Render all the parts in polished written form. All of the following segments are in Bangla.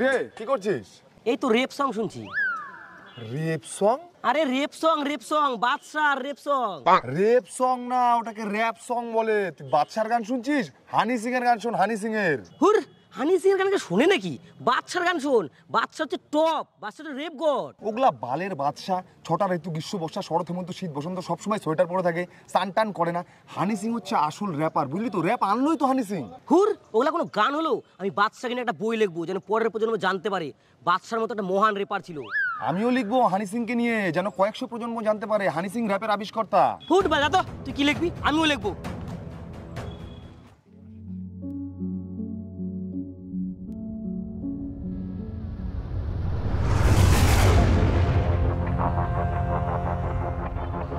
রে কি করছিস? এই তো রেপ সং শুনছি। Rape song? আরে রেপ সং বাদশা রেপ সং। রেপ সং না, ওটাকে র‍্যাপ সং বলে। তুই বাদশার গান শুনছিস? হানি সিং এর গান শোন, হানি সিং এর। হুর, হানি সিং এর গানকে শুনে নাকি? বাদশার গান শোন, বাদশা হচ্ছে টপ, বাদশা হচ্ছে রেপ গড। ওগুলা বালের বাদশা, ছটা ঋতু গ্রীষ্ম বর্ষা শরৎ হেমন্ত শীত বসন্ত সবসময় সোয়েটার পরে থাকে, স্নান টান করে না। হানি সিং হচ্ছে আসল র্যাপার, বুঝলি তো? র্যাপ আনলোই তো হানি সিং। হুর, ওগুলা কোনো গান হলো? আমি বাদশাকে নিয়ে একটা বই লিখবো যেন পরের প্রজন্ম জানতে পারে বাদশার মতো একটা মহান রেপার ছিল। আমিও লিখবো হানি সিংকে নিয়ে, যেন কয়েকশো প্রজন্ম জানতে পারে হানি সিং র্যাপের আবিষ্কর্তা। হুট বাজা তো, তুই কি লিখবি? আমিও লিখবো।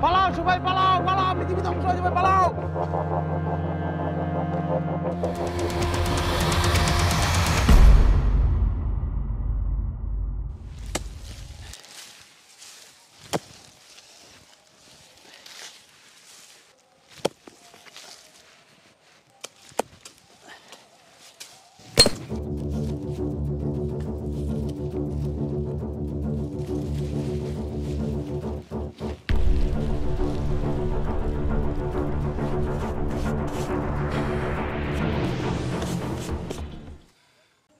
পালাও সবাই, পালাও পালাও, পৃথিবী ধ্বংস হয়ে যাবে, পালাও।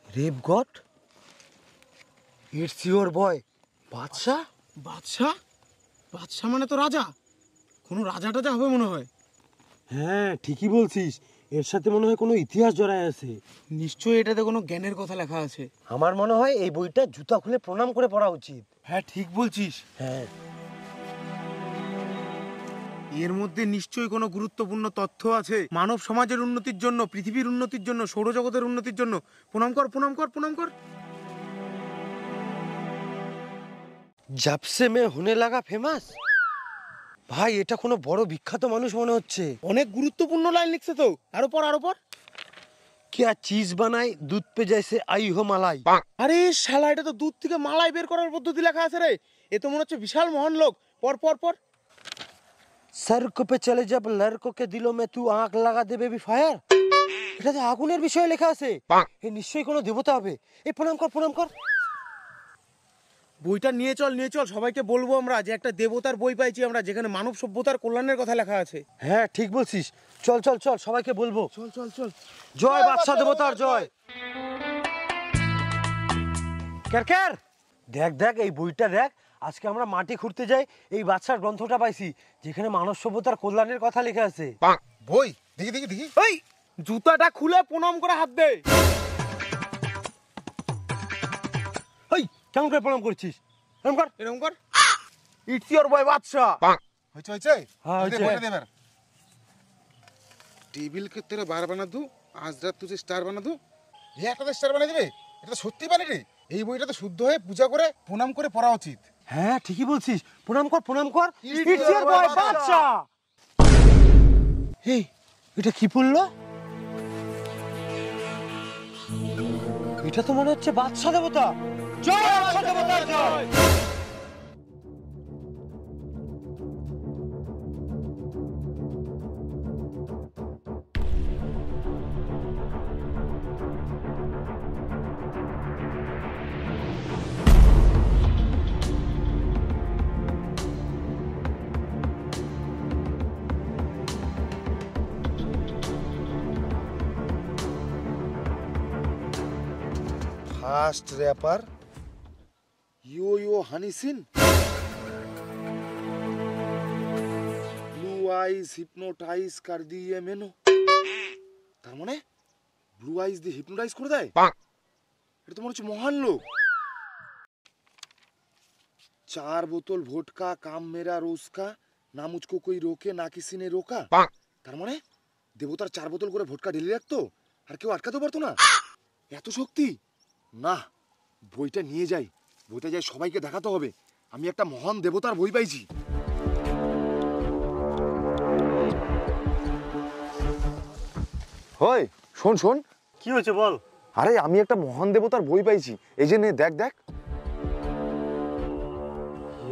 রেপ গড, ইটস ইওর বয় বাদশা। বাদশা? বাদশা মানে তো রাজা। কোনো রাজা টাজা হবে মনে হয়। হ্যাঁ ঠিকই বলছিস, এর সাথে মনে হয় কোনো ইতিহাস জড়ায় আছে। নিশ্চয়ই এটাতে কোনো জ্ঞানের কথা লেখা আছে। আমার মনে হয় এই বইটা জুতা খুলে প্রণাম করে পড়া উচিত। হ্যাঁ ঠিক বলছিস। হ্যাঁ, এর মধ্যে নিশ্চয়ই কোনো গুরুত্বপূর্ণ তথ্য আছে মানব সমাজের উন্নতির জন্য, পৃথিবীর উন্নতির জন্য, সৌরজগতের উন্নতির জন্য। প্রণাম কর, প্রণাম কর, প্রণাম কর। जब से मैं होने लगा फेमास। ভাই এটা কোনো বড় বিখ্যাত মানুষ মনে হচ্ছে। অনেক গুরুত্বপূর্ণ লাইন লিখছে তো। আরো পর, আরো পর। क्या चीज बनाई दूध पे जैसे आई हो मलाई। আরে শালা, এটা তো দুধ থেকে মালাই বের করার পদ্ধতি লেখা আছে রে। এ তো মনে হচ্ছে বিশাল মহান লোক। পর পর পর। सड़कों पे चले जब लड़कों के दिलों में तू आग लगा दे बेबी फायर। এটাতে আগুনের বিষয় লেখা আছে। এ নিশ্চয়ই কোনো দেবতা হবে। এ প্রণাম কর, প্রণাম কর। বইটা নিয়ে চল, নিয়ে চল। সবাইকে বলবো আমরা যে একটা দেবতার বই পাইছি আমরা, যেখানে মানব সভ্যতার কল্যাণের কথা লেখা আছে। হ্যাঁ ঠিক বলছিস, চল চল চল সবাইকে বলবো। চল চল চল। জয় বাদশা দেবতার জয়। কেরকের দেখ দেখ এই বইটা দেখ, আজকে আমরা মাটি খুঁড়তে যাই, এই বাদশার গ্রন্থটা পাইছি যেখানে মানব সভ্যতার কল্যাণের কথা লেখা আছে। বই দেখি দেখি দেখি। এই জুতাটা খুলে প্রণাম করে হাত দে। এই কেমন করে প্রণাম করছিস? প্রণাম কর, এরকম কর। ইটস ইওর বয় বাদশা। হয়েছে হয়েছে। হ্যাঁ, হয়েছে। বইটা দে এবার। टेबल के तेरा बार बना दूं, आज रात तुझे स्टार बना दूं। এই একটা স্টার বানিয়ে দিবে? এটা তো সত্যি বানিয়ে রে। এই বইটা তো শুদ্ধ হয়ে পূজা করে প্রণাম করে পড়া উচিত। হ্যাঁ ঠিকই বলছিস, প্রণাম কর, প্রণাম কর। ইটস ইওর বয় বাদশা। এই এটা কি পড়লো? এটা তো মনে হচ্ছে বাদশা দেবতা। জয় বাদশা দেবতার জয়। फास्ट रैपर यो यो हनी सिन, ब्लू आइज हिपनोटाइज कर दिए मैंने। তার মানে ব্লু আইজ দিয়ে হিপনোটাইজ করে দেয়। এটা তো মনে হচ্ছে মহান লোক। 4 बोतल ভোটকা কাম মেরা রোজ কা, না মুঝকো কোই রোকে না কিসি নে রোকা। তার মানে দেবতার 4 বোতল করে ভোটকা ঢেলে রাখতো, আর কেউ আটকাতে পারতো না। এত শক্তি না, বইটা নিয়ে যাই, বইটা যাই সবাইকে দেখাতে হবে আমি একটা মহান দেবতার বই পাইছি। ওই শোন শোন। কি হয়েছে বল? আরে আমি একটা মহান দেবতার বই পাইছি, এই যে নে দেখ দেখ।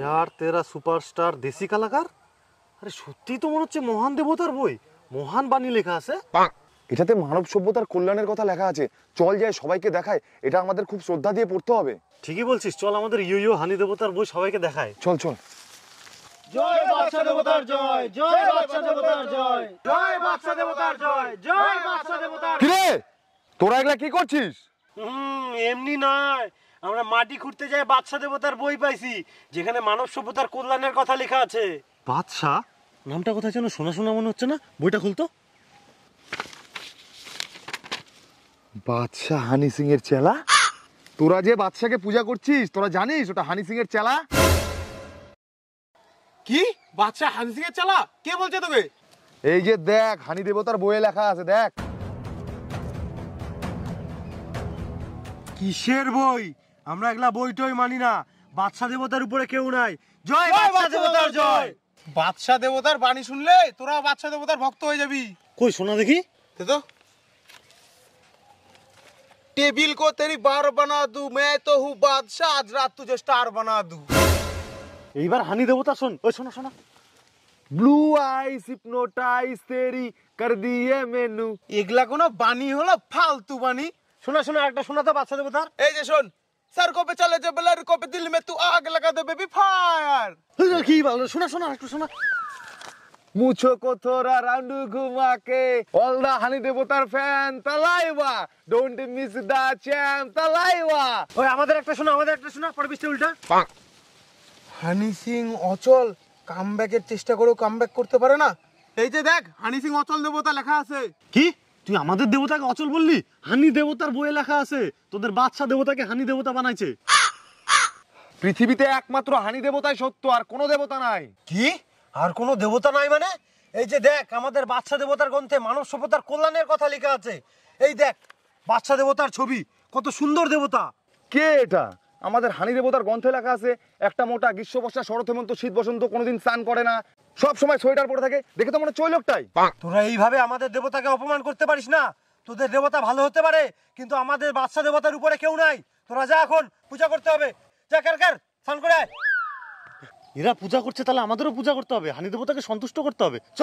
यार तेरा सुपरस्टार देसी कलाकार। আরে সত্যি তো মনে হচ্ছে মহান দেবতার বই, মহান বাণী লেখা আছে। এটাতে মানব সভ্যতার কল্যাণের কথা লেখা আছে। চল যাই সবাইকে দেখায়, এটা আমাদের খুব শ্রদ্ধা দিয়ে পড়তে হবে। ঠিকই বলছিস, চল আমাদের ইউ হানি দেবতার বই সবাইকে দেখায়। চল চল। জয় বাদশা দেবতার জয়, জয় বাদশা দেবতার জয়, জয় বাদশা দেবতার জয়, জয় বাদশা দেবতার। কিরে তোরা এগুলা কি করছিস? এমনি নয়, আমরা মাটি খুঁড়তে যাই বাদশা দেবতার বই পাইছি, যেখানে মানব সভ্যতার কল্যাণের কথা লেখা আছে। বাদশা নামটা কোথায় যেন শোনা শোনা মনে হচ্ছে না? বইটা খুলতো। বাদশা হানি সিং এর চেলা? তোরা যে বাদশাকে পূজা করছিস, তোরা জানিস ওটা হানি সিং এর চেলা? কি বাদশা হানি সিং এর চালা? কে বলছে তোকে? এই যে দেখ, হানি দেবতার বইয়ে লেখা আছে, দেখ। কিসের বই? আমরা এগুলা বই টই মানি না। বাদশা দেবতার উপরে কেউ নাই। জয় জয় বাদশা বাদশা দেবতার দেবতার জয়। বাদশা দেবতার বাণী শুনলে তোরা বাদশা দেবতার ভক্ত হয়ে যাবি। কই শোনা দেখি। दे दो। टेबिल को तेरी बार बना दूं, मैं तो हूँ बादशाह, आज रात तुझे स्टार बना दूं। এইবার হানি দেবতা শোন। ওই শোনা শোনা। ব্লু আইস হিপনোটাইজ তেরি কর দিয়ে মেনু। এগুলা কোনো বাণী হলো? ফালতু বাণী। শোনা শোনা একটা শোনা তো বাদশা দেবতার। এই যে শোন, सड़कों पे चले जब लड़कों पे दिल में तू आग लगा दे बेबी फायर। কি বলো? শোনা শোনা একটু শোনা। মুছো কো থোড়া রাউন্ড ঘুমা কে অল দা হানি দেবতার ফ্যান তালাইবা, ডোন্ট মিস দা চ্যাম্প তালাইবা। ওই আমাদের একটা শোনা, আমাদের একটা শোনা, পড়বিসটা উল্টা। হানি সিং অচল কামব্যাকের চেষ্টা করেও কামব্যাক করতে পারে না। এই যে দেখ, হানি সিং অচল দেবতা লেখা আছে। কি তুই আমাদের দেবতাকে অচল বললি? হানি দেবতার বইয়ে লেখা আছে তোদের বাদশা দেবতাকে হানি দেবতা বানাইছে। পৃথিবীতে একমাত্র হানি দেবতাই সত্য, আর কোনো দেবতা নাই। কি আর কোনো দেবতা নাই মানে? এই যে দেখ, আমাদের বাদশা দেবতার গ্রন্থে মানব সভ্যতার কল্যাণের কথা লেখা আছে। এই দেখ বাদশা দেবতার ছবি, কত সুন্দর দেবতা। কে এটা? আমাদের হানি দেবতার গ্রন্থে লেখা আছে একটা মোটা, গ্রীষ্ম বর্ষা শরৎ হেমন্ত শীত বসন্ত কোনোদিন স্নান করে না, সব সময় সোয়েটার পরে থাকে। দেখে তো মনে হচ্ছে ওই লোকটাই। তোরা এইভাবে আমাদের দেবতাকে অপমান করতে পারিস না। তোদের দেবতা ভালো হতে পারে, কিন্তু আমাদের বাদশা দেবতার উপরে কেউ নাই। তোরা যা, এখন পূজা করতে হবে। যা কার স্নান করে আয়। এরা পূজা করছে, তাহলে আমাদেরও পূজা করতে হবে, হানি দেবতাকে সন্তুষ্ট করতে হবে। চ।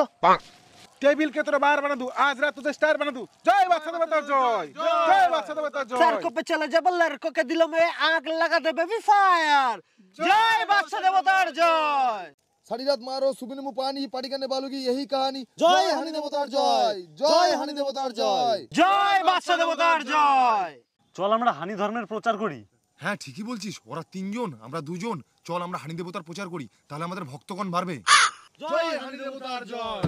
टेबिल के तेरा बार बना दूं, आज रात तुझे स्टार बना दूं। जय बादशाह देवतार जय, जय बादशाह देवतार जय। सड़कों पे चले जब लड़कों के दिलों में आग लगा दे बेबी फायर। जय बादशाह देवतार जय। सारी रात मारो सुबिन मुँह पानी पार्टी करने वालों की यही कहानी। जय हनी देवतार जय, जय हनी देवतार जय। जय बादशाह देवतार जय। চল আমরা হানি ধর্মের প্রচার করি। হ্যাঁ ঠিকই বলছিস, ওরা তিনজন আমরা দুজন। চল আমরা হানি দেবতার প্রচার করি, তাহলে আমাদের ভক্তগণ বাড়বে। जय हनी देवतार जय।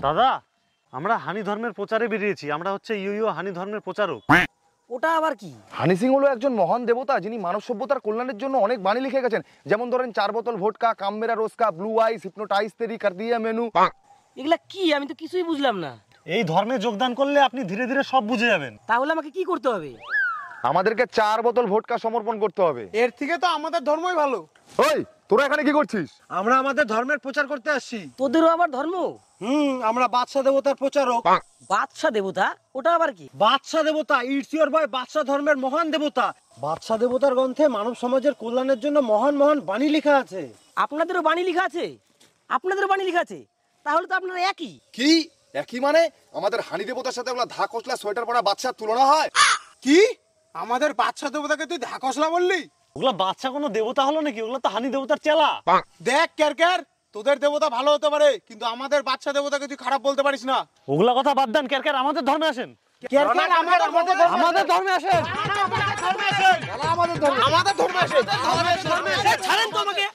দাদা আমরা হানি ধর্মের প্রচারে বেরিয়েছি, আমরা হচ্ছে ইউ হানি ধর্মের প্রচারক। ওটা আবার কি? হানি সিং হলো একজন মহান দেবতা, যিনি মানব সভ্যতার কল্যাণের জন্য অনেক বাণী লিখে গেছেন। যেমন ধরেন 4 বোতল ভোটকা, কামমেরা রোজকা, ব্লু আইস হিপনোটাইজ তেরি কর দিয়ে মেনু। এগুলা কি? আমি তো কিছুই বুঝলাম না। এই ধর্মে যোগদান করলে আপনি ধীরে ধীরে সব বুঝে যাবেন। তাহলে আমাকে কি করতে হবে? আমাদেরকে 4 বোতল ভোটকা সমর্পণ করতে হবে। এর থেকে তো আমাদের ধর্মই ভালো। ওই তোরা এখানে কি করছিস? আমরা আমাদের ধর্মের প্রচার করতে আসছি। তোদেরও আবার ধর্ম? আমরা বাদশা দেবতার প্রচারক। বাদশা দেবতা? ওটা আবার কি? বাদশা দেবতা ইটস ইওর বয়, বাদশা ধর্মের মহান দেবতা। বাদশা দেবতার গ্রন্থে মানব সমাজের কল্যাণের জন্য মহান মহান বাণী লেখা আছে। আপনাদেরও বাণী লেখা আছে? আপনাদেরও বাণী লেখা আছে? তাহলে তো আপনারা একই। কি একই মানে? আমাদের হানি দেবতার সাথে ওগুলা ধা কসলা সোয়েটার পরা বাদশার তুলনা হয়? কি আমাদের বাদশা দেবতাকে তুই ধাকসলা বললি? ওগুলা বাদশা কোনো দেবতা হলো নাকি? ওগুলা তো হানি দেবতার চেলা। দেখ ক্যারকার, তোদের দেবতা ভালো হতে পারে, কিন্তু আমাদের বাদশা দেবতাকে তুই খারাপ বলতে পারিস না। ওগুলা কথা বাদ দেন, ক্যারকার আমাদের ধর্মে আসেন। আমাদের ধর্মে আসেন। ছাড়েন তো আমাকে,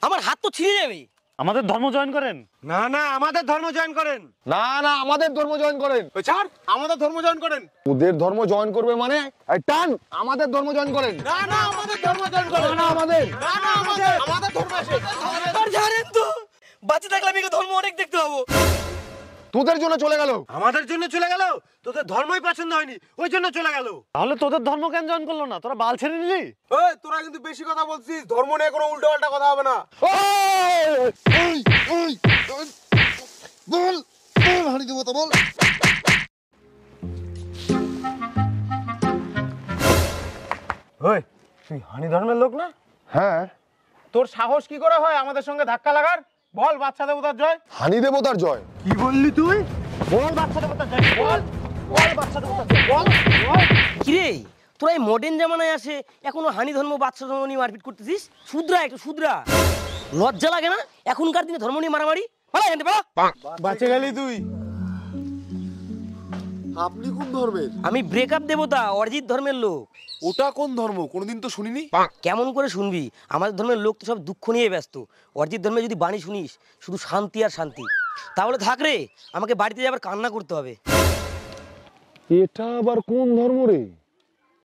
আমার হাত তো ছিঁড়ে যাবে। আমাদের ধর্ম জয়েন করেন। না না, আমাদের ধর্ম জয়েন করেন। না না, আমাদের ধর্ম জয়েন করেন। ওই ছাড়, আমাদের ধর্ম জয়েন করেন। ওদের ধর্ম জয়েন করবে মানে? এই টান, আমাদের ধর্ম জয়েন করেন। না না, আমাদের ধর্ম জয়েন করেন। না আমাদের। না না, আমাদের ধর্ম আসে। আর ছাড়েন তো, বাঁচে থাকলে আমি ধর্ম অনেক দেখতে পাবো। তোদের জন্য চলে গেল। আমাদের জন্য চলে গেল? তোদের ধর্মই পছন্দ হয়নি, ওই জন্য চলে গেল। তাহলে তোদের ধর্ম কেন জয়েন করলো না? তোরা বাল ছেড়ে নিলি। ওই তোরা কিন্তু বেশি কথা বলছিস, ধর্ম নিয়ে কোনো উল্টোপাল্টা কথা হবে না। ওই ওই বল বল হানি দেবতা বল। ওই তুই হানি ধর্মের লোক না? হ্যাঁ। তোর সাহস কি করে হয় আমাদের সঙ্গে ধাক্কা লাগার? বল বাচ্চা দেবতার জয়। হানি দেবতার জয়। কি বললি তুই? বল বাচ্চা দেবতার জয়, বল বল বাচ্চা দেবতার জয়, বল বল। কিরে তোরা এই মডার্ন জামানায় আসে এখনো হানি ধর্ম বাদশা ধর্ম নিয়ে মারপিট করতেছিস? শুধরা একটু শুধরা, লজ্জা লাগে না? এখনকার দিনে ধর্ম নিয়ে মারামারি, পালা এখান থেকে, পালা। বাঁচে গেলি তুই। আপনি কোন ধর্মের? আমি ব্রেকআপ দেবতা, অরিজিৎ ধর্মের লোক। ওটা কোন ধর্ম? কোনোদিন তো শুনিনি। কেমন করে শুনবি? আমাদের ধর্মের লোক তো সব দুঃখ নিয়ে ব্যস্ত। অরিজিৎ ধর্মে যদি বাণী শুনিস শুধু শান্তি আর শান্তি। তাহলে থাক রে, আমাকে বাড়িতে যাবার কান্না করতে হবে। এটা আবার কোন ধর্ম রে?